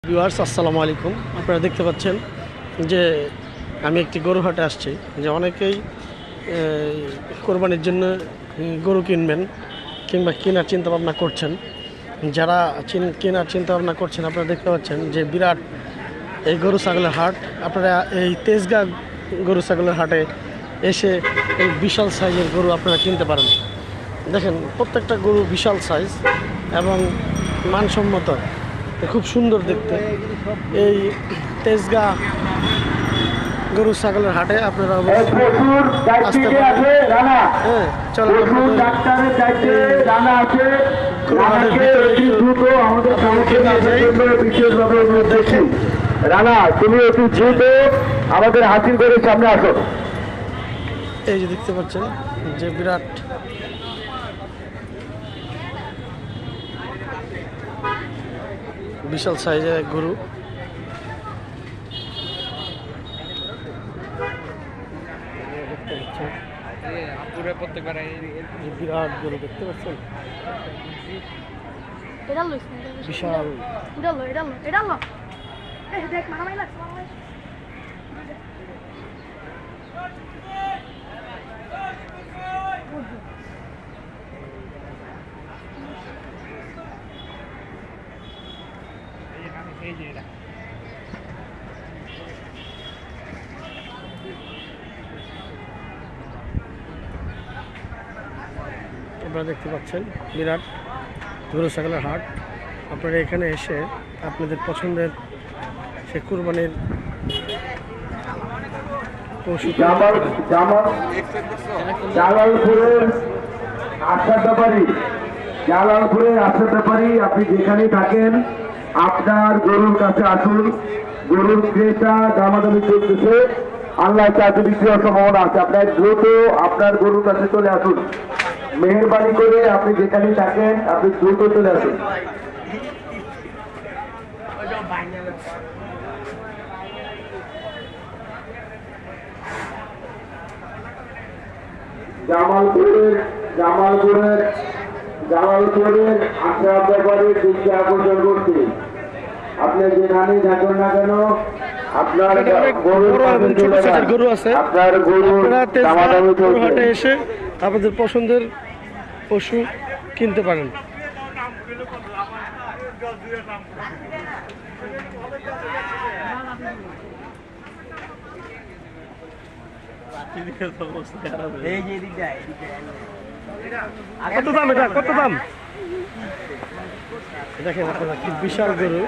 Viewers আসসালামু আলাইকুম। আপনারা দেখতে পাচ্ছেন যে আমি একটি গরু হাটে আসছি। যে অনেকেই কোরবানির জন্য গরু কিনবেন কিংবা কেনার চিন্তাভাবনা করছেন। যারা কেনার চিন্তাভাবনা করছেন আপনারা দেখতে পাচ্ছেন যে বিরাট এই গরু ছাগলের হাট। আপনারা এই তেজগাঁ গরু ছাগলের হাটে এসে এই বিশাল সাইজের গরু আপনারা কিনতে পারেন। দেখেন প্রত্যেকটা গরু বিশাল সাইজ এবং মানসম্মত, খুব সুন্দর দেখতে। এই তেজগাঁ গরু ছাগলের হাটে আপনারা আসতে পারেন। হ্যাঁ, চলো দেখেন রানা, তুমি একটু দ্রুত আমাদের হাসিল করে সামনে আসো। এই যে দেখতে পাচ্ছেন যে বিরাট বিশাল সাইজের এক গরু। বিরাট গরু দেখতে পাচ্ছেন, বিশাল। আপনারা দেখতে পাচ্ছেন বিরাট গরু ছাগলের হাট। আপনারা এখানে এসে আপনাদের পছন্দের সে কুরবানির পশু জালালপুরের আশাদাবাড়ি আপনি যেখানেই থাকেন আপনার গরুর কাছে আসুন। গরুর ক্রেতা দামাদামি চলতেছে, আল্লাহ চাকরি বিক্রির সম্ভাবনা আছে। আপনার দ্রুত আপনার গরুর কাছে চলে আসুন। মেহরবানি করে আপনি যেখানেই থাকেন আপনি দ্রুত চলে আসুন। জামালপুরের আশরাফ ব্যাপারে দৃষ্টি আকর্ষণ করছি। আপনি যেখানেই থাকুন না কেন আপনার গরু আছে, আপনার গরু হাটে এসে আপনাদের পছন্দের পশু কিনতে পারেন। কত দাম এটা, কত দাম? দেখেন আপনারা কি বিশাল গরু।